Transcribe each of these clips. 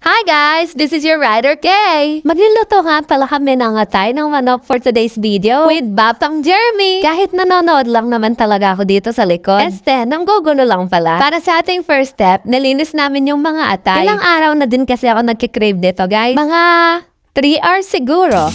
Hi guys! This is your Rider Kay! Magluluto nga pala kami ng atay ng manok for today's video with Baptang Jeremy! Kahit nanonood lang naman talaga ako dito sa likod. Nanggugulo lang pala. Para sa ating first step, nalinis namin yung mga atay. Ilang araw na din kasi ako nagkikrave dito guys. Mga 3 hours siguro.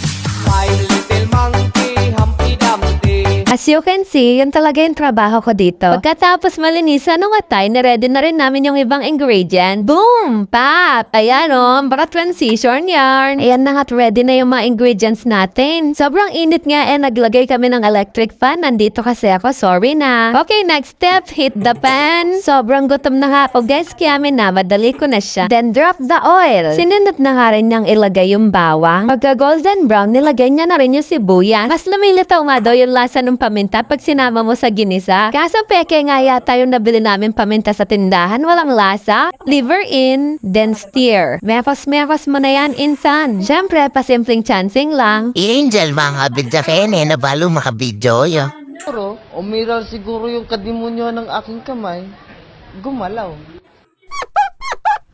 My little monkey, Humpty Dumpty. As you can see, yun talaga yung trabaho ko dito. Pagkatapos malinisan ng atay, niready na rin namin yung ibang ingredient. Boom! Pap! Ayan o, baka transition yarn. Ayan na nga, ready na yung mga ingredients natin. Sobrang init nga naglagay kami ng electric fan. Nandito kasi ako, sorry na. Okay, next step, heat the pan. Sobrang gutom na nga ako guys, kaya minamadali ko na siya. Then drop the oil. Sinunod na nga rin niyang ilagay yung bawang. Pagka golden brown, nilagay niya na rin yung sibuyas. Mas lumilitaw nga daw yung lasa ng paminta pag sinama mo sa ginisa. Kaso peke nga yata yung nabili namin paminta sa tindahan, walang lasa. Liver in, then stir. Mekos mo na yan, insan. Siyempre, pasimpleng chancing lang. Angel, mga bidyakene, nabalo makabidyo yo. Siguro, umiral siguro yung kadimonyo ng aking kamay. Gumalaw.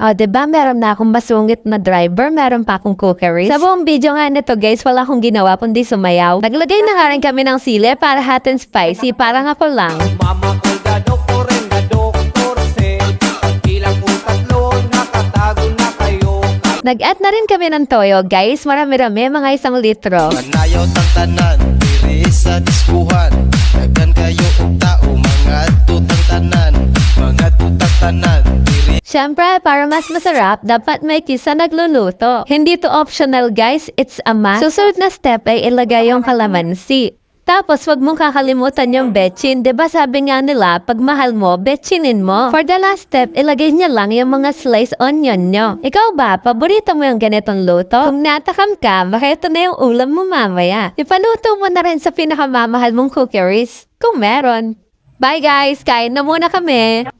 O, diba? Meron na akong masungit na driver, meron pa akong cookery. Sa buong video nga nito, guys, wala akong ginawa kundi sumayaw. Naglagay na nga rin kami ng sili para hot and spicy, parang ako lang. Mama ko da doktor and da doktor said, pagkilang po tatlo, nakatago na kayo. Nag-add na rin kami ng toyo, guys. Marami-rami, mga 1 litro. Manayaw tantanan, diri sa diskuhan. Daghan kayo og tao, mga tutang tanan, mga tutang tanan, diri. Siyempre, para mas masarap, dapat may kisa nagluluto. Hindi to optional, guys. It's a must. Susunod na step ay ilagay yung kalamansi. Tapos, wag mong kakalimutan yung betchin. Diba sabi nga nila, pag mahal mo, betchinin mo. For the last step, ilagay niya lang yung mga sliced onion nyo. Ikaw ba, paborito mo yung ganitong luto? Kung natakam ka, baka ito na yung ulam mo mamaya. Ipaluto mo na rin sa pinakamamahal mong cookeries. Kung meron. Bye guys! Kain na muna kami!